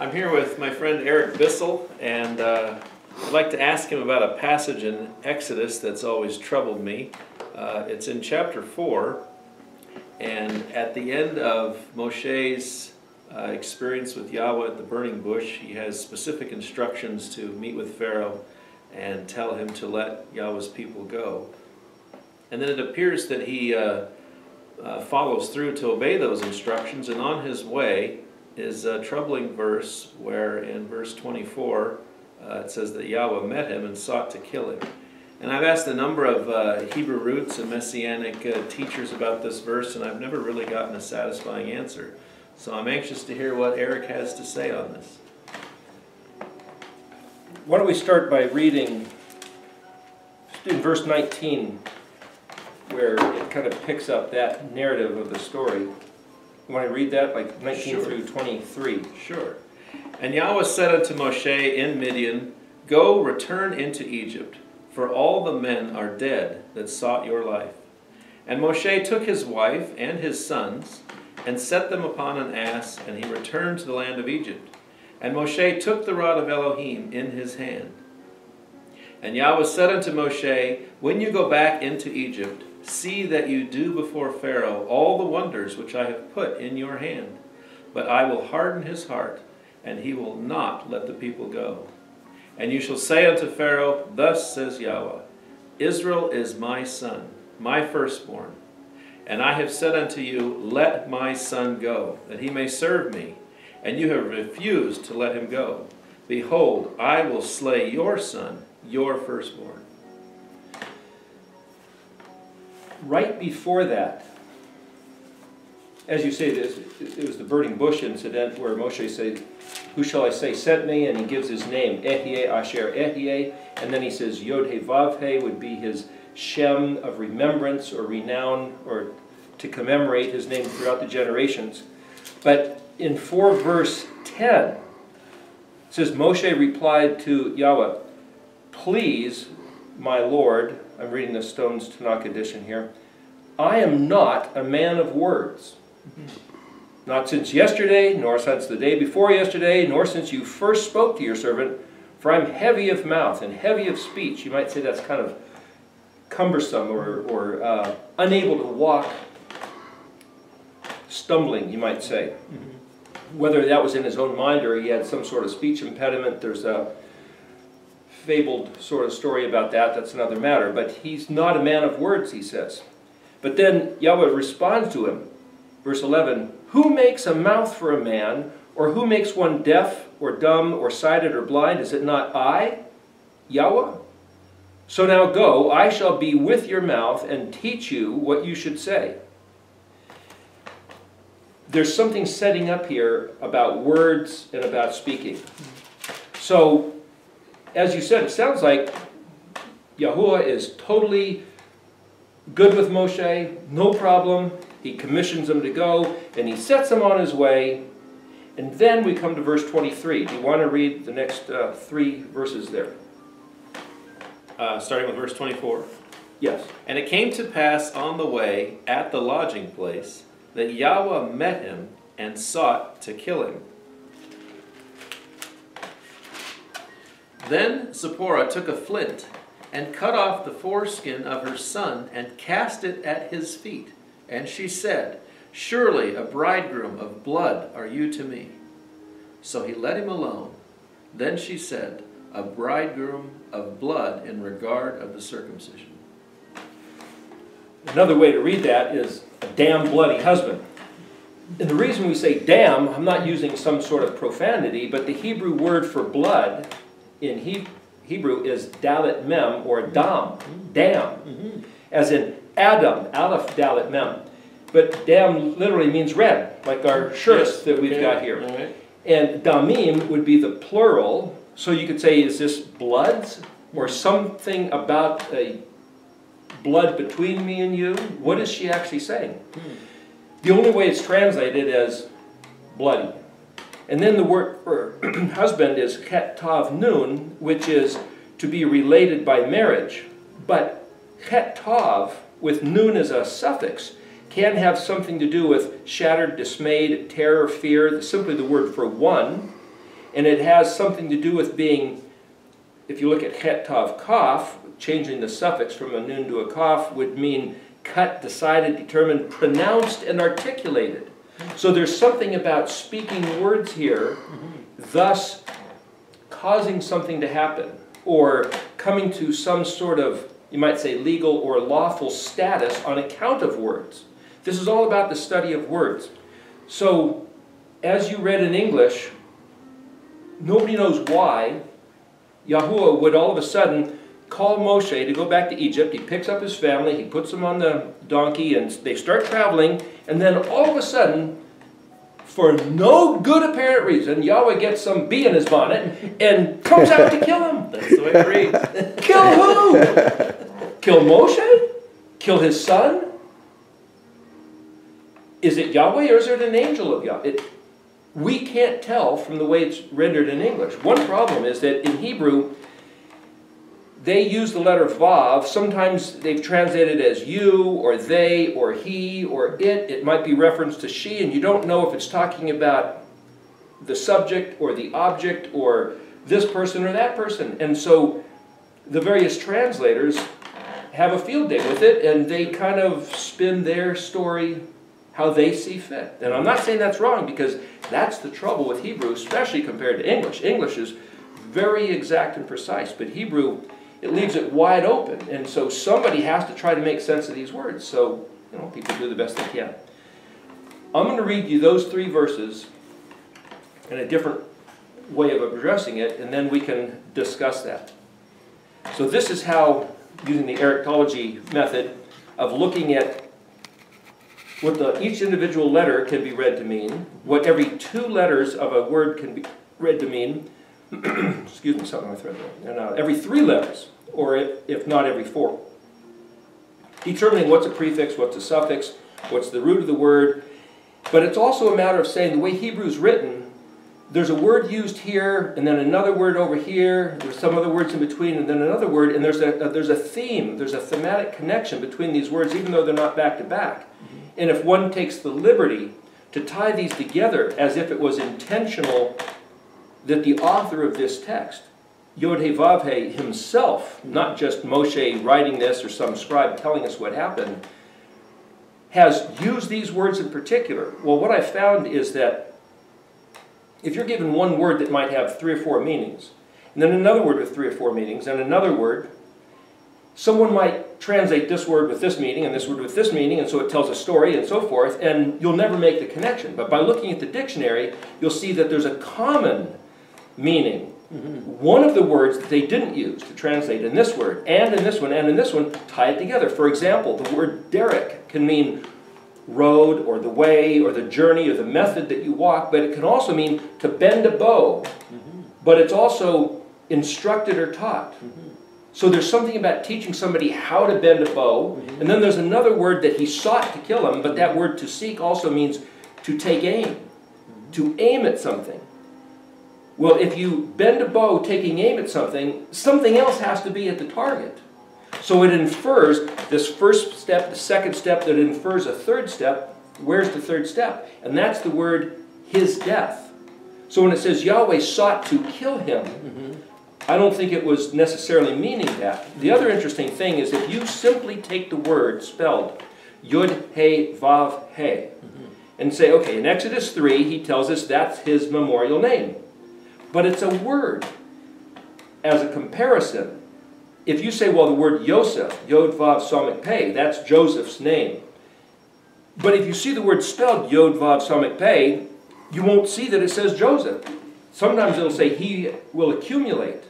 I'm here with my friend Eric Bissell, and I'd like to ask him about a passage in Exodus that's always troubled me. It's in chapter 4, and at the end of Mosheh's experience with Yahuah at the burning bush, he has specific instructions to meet with Pharaoh and tell him to let Yahweh's people go. And then it appears that he follows through to obey those instructions, and on his way is a troubling verse where in verse 24 it says that Yahuah met him and sought to kill him. And I've asked a number of Hebrew roots and Messianic teachers about this verse, and I've never really gotten a satisfying answer. So I'm anxious to hear what Eric has to say on this. Why don't we start by reading in verse 19, where it kind of picks up that narrative of the story. You want to read that, like 19 through 23? Sure. And Yahuah said unto Moshe in Midian, Go, return into Egypt, for all the men are dead that sought your life. And Moshe took his wife and his sons, and set them upon an ass, and he returned to the land of Egypt. And Moshe took the rod of Elohim in his hand. And Yahuah said unto Moshe, When you go back into Egypt, see that you do before Pharaoh all the wonders which I have put in your hand. But I will harden his heart, and he will not let the people go. And you shall say unto Pharaoh, Thus says Yahuah, Israel is my son, my firstborn. And I have said unto you, Let my son go, that he may serve me. And you have refused to let him go. Behold, I will slay your son, your firstborn. Right before that, as you say, it was the burning bush incident where Moshe said, Who shall I say sent me? And he gives his name, Ehyeh Asher Ehyeh. And then he says, Yod-He Vav-He would be his Shem of remembrance or renown, or to commemorate his name throughout the generations. But in 4 verse 10, it says, Moshe replied to Yahuah, Please, my Lord, I'm reading the Stone's Tanakh edition here, I am not a man of words. Not since yesterday, nor since the day before yesterday, nor since you first spoke to your servant, for I'm heavy of mouth and heavy of speech. You might say that's kind of cumbersome or unable to walk, stumbling, you might say. Whether that was in his own mind or he had some sort of speech impediment, there's a fabled sort of story about that. That's another matter. But he's not a man of words, he says. But then Yahuah responds to him. Verse 11, Who makes a mouth for a man, or who makes one deaf or dumb or sighted or blind? Is it not I, Yahuah? So now go, I shall be with your mouth and teach you what you should say. There's something setting up here about words and about speaking. So, as you said, it sounds like Yahuah is totally good with Moshe, no problem. He commissions him to go, and he sets him on his way. And then we come to verse 23. Do you want to read the next 3 verses there? Starting with verse 24. Yes. And it came to pass on the way at the lodging place that Yahuah met him and sought to kill him. Then Zipporah took a flint and cut off the foreskin of her son and cast it at his feet. And she said, Surely a bridegroom of blood are you to me. So he let him alone. Then she said, A bridegroom of blood in regard of the circumcision. Another way to read that is a damn bloody husband. And the reason we say damn, I'm not using some sort of profanity, but the Hebrew word for blood in Hebrew is dalet mem, or dam, dam, as in Adam, aleph dalet mem. But dam literally means red, like our shirts that we've got here. Right. And damim would be the plural, so you could say, is this bloods, or something about a blood between me and you? What is she actually saying? The only way it's translated as bloody. And then the word for husband is chet tav nun, which is to be related by marriage. But chet tav, with nun as a suffix, can have something to do with shattered, dismayed, terror, fear, simply the word for one. And it has something to do with being, if you look at het, tav, kaf, changing the suffix from a nun to a kaf would mean cut, decided, determined, pronounced, and articulated. So there's something about speaking words here, thus causing something to happen, or coming to some sort of, you might say, legal or lawful status on account of words. This is all about the study of words. So, as you read in English, nobody knows why Yahuah would all of a sudden call Moshe to go back to Egypt. He picks up his family, he puts them on the donkey, and they start traveling, and then all of a sudden, for no good apparent reason, Yahweh gets some bee in his bonnet and comes out to kill him. That's the way it reads. Kill who? Kill Moshe? Kill his son? Is it Yahweh or is it an angel of Yahweh? We can't tell from the way it's rendered in English. One problem is that in Hebrew, they use the letter vav. Sometimes they've translated it as you, or they, or he, or it. It might be reference to she, and you don't know if it's talking about the subject, or the object, or this person or that person. And so the various translators have a field day with it, and they kind of spin their story how they see fit. And I'm not saying that's wrong, because that's the trouble with Hebrew, especially compared to English. English is very exact and precise, but Hebrew, it leaves it wide open. And so somebody has to try to make sense of these words. So, you know, people do the best they can. I'm going to read you those 3 verses in a different way of addressing it, and then we can discuss that. So this is how, using the Erichtology method of looking at what each individual letter can be read to mean, what every 2 letters of a word can be read to mean, excuse me, something in my throat there, and every 3 letters, or if not every 4. Determining what's a prefix, what's a suffix, what's the root of the word. But it's also a matter of saying the way Hebrew's written, there's a word used here, and then another word over here, there's some other words in between, and then another word, and there's a theme, there's a thematic connection between these words, even though they're not back to back. And if one takes the liberty to tie these together as if it was intentional, that the author of this text, Yod-He-Vav-He himself, not just Moshe writing this or some scribe telling us what happened, has used these words in particular. Well, what I found is that if you're given one word that might have 3 or 4 meanings, and then another word with 3 or 4 meanings, and another word, someone might translate this word with this meaning and this word with this meaning, and so it tells a story and so forth, and you'll never make the connection. But by looking at the dictionary, you'll see that there's a common meaning. One of the words that they didn't use to translate in this word, and in this one, and in this one, tie it together. For example, the word derek can mean road, or the way, or the journey, or the method that you walk, but it can also mean to bend a bow. But it's also instructed or taught. So there's something about teaching somebody how to bend a bow, and then there's another word that he sought to kill him, but that word to seek also means to take aim, to aim at something. Well, if you bend a bow taking aim at something, something else has to be at the target. So it infers this first step, the second step, that infers a third step. Where's the third step? And that's the word, his death. So when it says Yahweh sought to kill him, I don't think it was necessarily meaning that. The other interesting thing is if you simply take the word spelled Yod-He-Vav-He and say, okay, in Exodus 3, he tells us that's his memorial name. But it's a word. As a comparison, if you say, well, the word Yosef, Yod-Vav-Samik-Pei, that's Joseph's name. But if you see the word spelled Yod-Vav-Samik-Pei, you won't see that it says Joseph. Sometimes it'll say he will accumulate,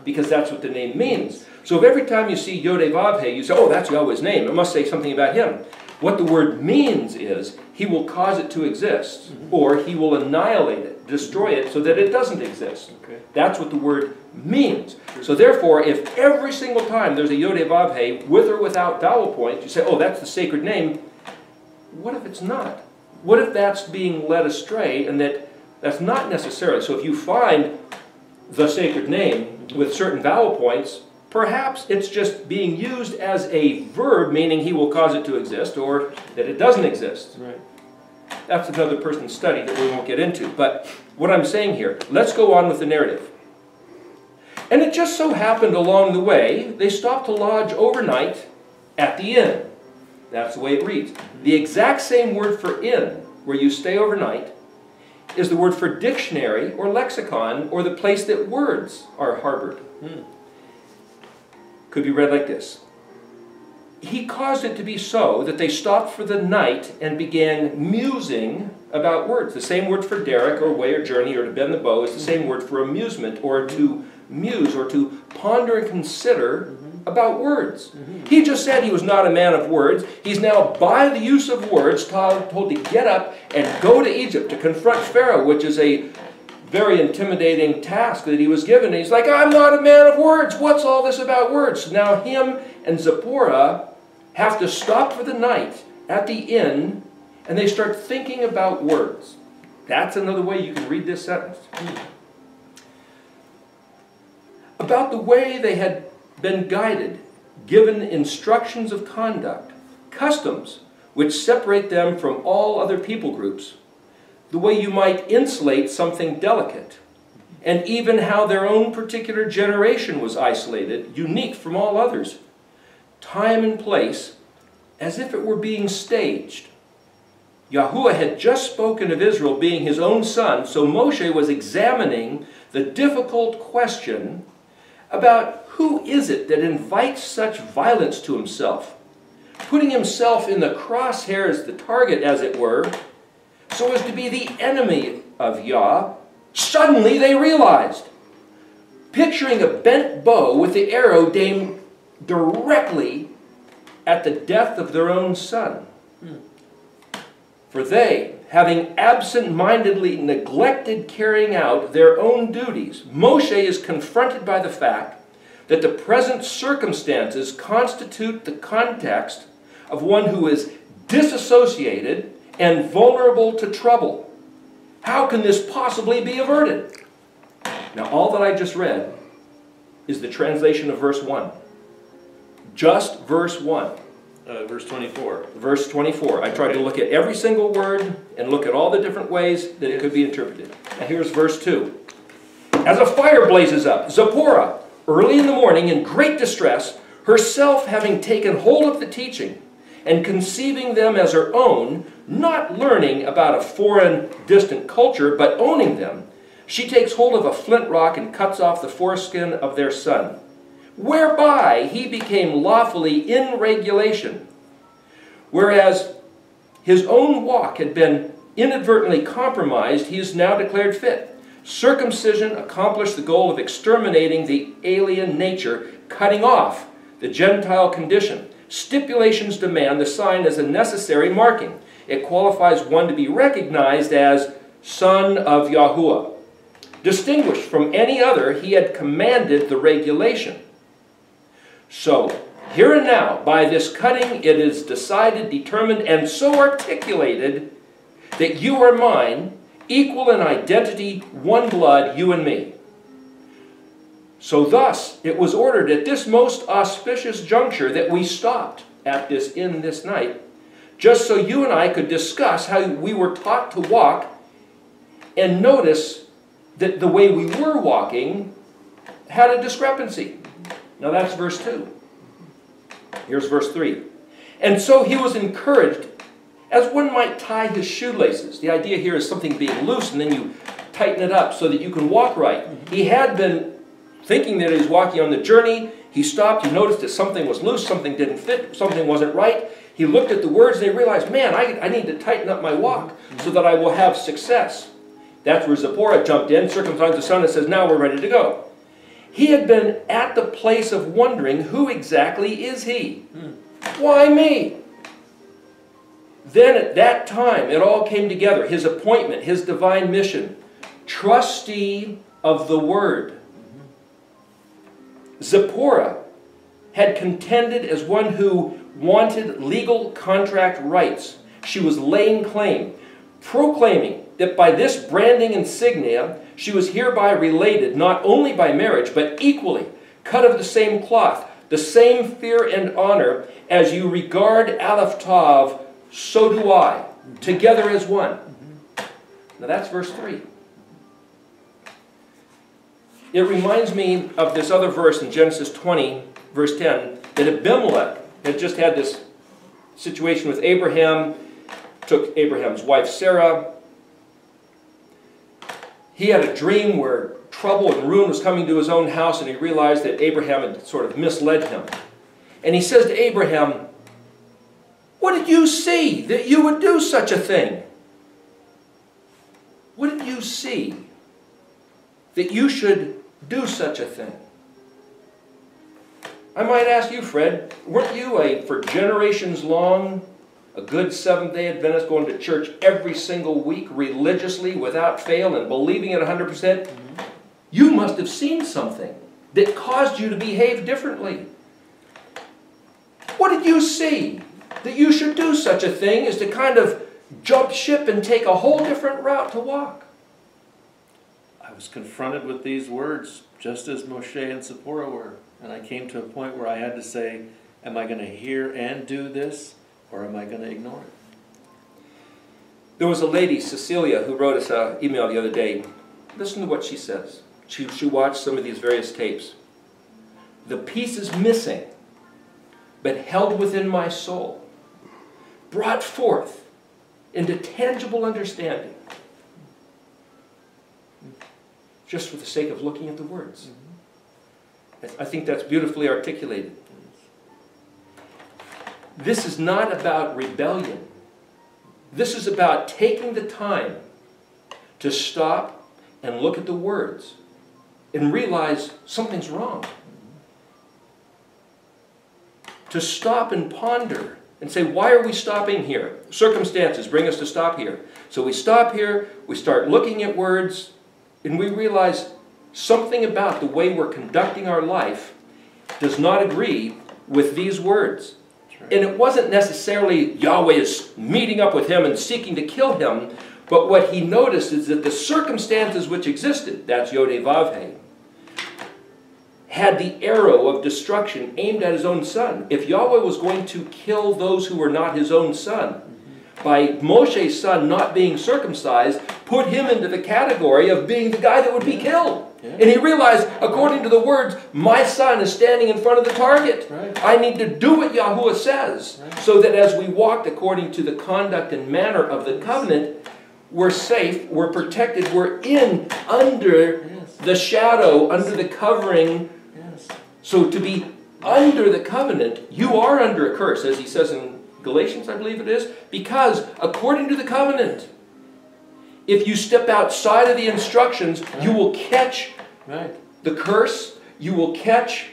because that's what the name means. So if every time you see Yod-He-Vav-He, you say, oh, that's Yahweh's name, it must say something about him. What the word means is he will cause it to exist, or he will annihilate it, destroy it so that it doesn't exist. That's what the word means. So therefore, if every single time there's a Yod-He-Vav-He, with or without vowel points, you say, oh, that's the sacred name, what if it's not? What if that's being led astray, and that's not necessarily? So if you find the sacred name with certain vowel points, perhaps it's just being used as a verb, meaning he will cause it to exist, or that it doesn't exist. Right. That's another person's study that we won't get into. But what I'm saying here, let's go on with the narrative. And it just so happened along the way, they stopped to lodge overnight at the inn. That's the way it reads. The exact same word for inn, where you stay overnight, is the word for dictionary or lexicon, or the place that words are harbored. Could be read like this. He caused it to be so that they stopped for the night and began musing about words. The same word for derrick or way or journey or to bend the bow is the same word for amusement or to muse or to ponder and consider about words. He just said he was not a man of words. He's now, by the use of words, told to get up and go to Egypt to confront Pharaoh, which is a very intimidating task that he was given. And he's like, I'm not a man of words. What's all this about words? So now him and Zipporah have to stop for the night at the inn, and they start thinking about words. That's another way you can read this sentence. About the way they had been guided, given instructions of conduct, customs which separate them from all other people groups, the way you might insulate something delicate, and even how their own particular generation was isolated, unique from all others, time and place, as if it were being staged. Yahuah had just spoken of Israel being his own son, so Moshe was examining the difficult question about who is it that invites such violence to himself, putting himself in the crosshairs, the target as it were, so as to be the enemy of Yah. Suddenly they realized, picturing a bent bow with the arrow aimed directly at the death of their own son. For they, having absent-mindedly neglected carrying out their own duties, Moshe is confronted by the fact that the present circumstances constitute the context of one who is disassociated and vulnerable to trouble. How can this possibly be averted? Now, all that I just read is the translation of verse 1. Just verse 1. Verse 24. Verse 24. I tried to look at every single word and look at all the different ways that it could be interpreted. Now here's verse 2. As a fire blazes up, Zipporah, early in the morning, in great distress, herself having taken hold of the teaching and conceiving them as her own, not learning about a foreign, distant culture, but owning them, she takes hold of a flint rock and cuts off the foreskin of their son, whereby he became lawfully in regulation, whereas his own walk had been inadvertently compromised, he is now declared fit. Circumcision accomplished the goal of exterminating the alien nature, cutting off the Gentile condition. Stipulations demand the sign as a necessary marking. It qualifies one to be recognized as son of Yahuah. Distinguished from any other, he had commanded the regulation. So, here and now, by this cutting, it is decided, determined, and so articulated that you are mine, equal in identity, one blood, you and me. So thus, it was ordered at this most auspicious juncture that we stopped at this inn this night, just so you and I could discuss how we were taught to walk and notice that the way we were walking had a discrepancy. Now that's verse 2. Here's verse 3. And so he was encouraged, as one might tie his shoelaces. The idea here is something being loose and then you tighten it up so that you can walk right. He had been thinking that he was walking on the journey. He stopped, he noticed that something was loose, something didn't fit, something wasn't right. He looked at the words and he realized, man, I need to tighten up my walk so that I will have success. That's where Zipporah jumped in, circumcised the son, and says, now we're ready to go. He had been at the place of wondering, who exactly is he? Why me? Then at that time, it all came together. His appointment, his divine mission, trustee of the word. Zipporah had contended as one who wanted legal contract rights. She was laying claim, proclaiming that by this branding insignia, she was hereby related not only by marriage, but equally, cut of the same cloth, the same fear and honor, as you regard aleph-tav, so do I. together as one. Now that's verse 3. It reminds me of this other verse in Genesis 20, verse 10, that Abimelech had just had this situation with Abraham, took Abraham's wife Sarah. He had a dream where trouble and ruin was coming to his own house, and he realized that Abraham had sort of misled him. And he says to Abraham, "What did you see that you would do such a thing? What did you see that you should do such a thing?" I might ask you, Fred, weren't you for generations long, a good Seventh-day Adventist going to church every single week, religiously, without fail, and believing it 100%? You must have seen something that caused you to behave differently. What did you see that you should do such a thing as to kind of jump ship and take a whole different route to walk? I was confronted with these words just as Mosheh and Zipporah were. And I came to a point where I had to say, am I going to hear and do this, or am I going to ignore it? There was a lady, Cecilia, who wrote us an email the other day. Listen to what she says. She watched some of these various tapes. "The pieces missing, but held within my soul, brought forth into tangible understanding." Just for the sake of looking at the words. I think that's beautifully articulated. This is not about rebellion. This is about taking the time to stop and look at the words and realize something's wrong. To stop and ponder and say, why are we stopping here? Circumstances bring us to stop here. So we stop here, we start looking at words, and we realize something about the way we're conducting our life does not agree with these words. Right. And it wasn't necessarily Yahweh is meeting up with him and seeking to kill him, but what he noticed is that the circumstances which existed, that's Yod-Vav-He, had the arrow of destruction aimed at his own son. If Yahweh was going to kill those who were not his own son, by Moshe's son not being circumcised, put him into the category of being the guy that would be killed. Yeah. And he realized, according to the words, my son is standing in front of the target. Right. I need to do what Yahuah says, so that as we walked according to the conduct and manner of the covenant, we're safe, we're protected, we're in under the shadow, under the covering. So to be under the covenant, you are under a curse, as he says in Galatians, I believe it is, because according to the covenant, if you step outside of the instructions, you will catch the curse, you will catch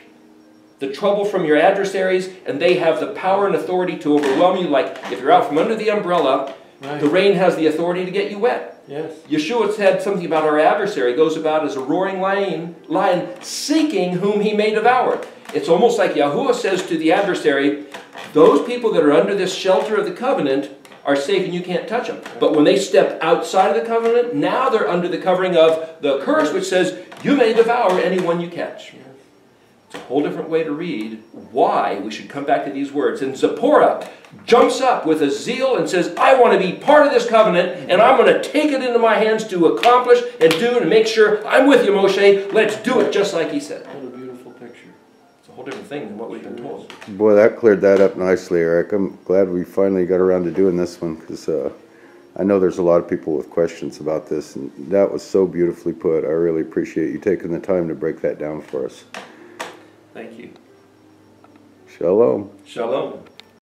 the trouble from your adversaries, and they have the power and authority to overwhelm you. Like if you're out from under the umbrella, the rain has the authority to get you wet. Yes. Yeshua said something about our adversary goes about as a roaring lion seeking whom he may devour. It's almost like Yahuah says to the adversary, those people that are under this shelter of the covenant are safe and you can't touch them. But when they step outside of the covenant, now they're under the covering of the curse, which says, you may devour anyone you catch. It's a whole different way to read why we should come back to these words. And Zipporah jumps up with a zeal and says, I want to be part of this covenant, and I'm going to take it into my hands to accomplish and do and make sure I'm with you, Moshe. Let's do it just like he said. What a beautiful picture. It's a whole different thing than what we've been told. Boy, that cleared that up nicely, Eric. I'm glad we finally got around to doing this one, because I know there's a lot of people with questions about this, and that was so beautifully put. I really appreciate you taking the time to break that down for us. Thank you. Shalom. Shalom.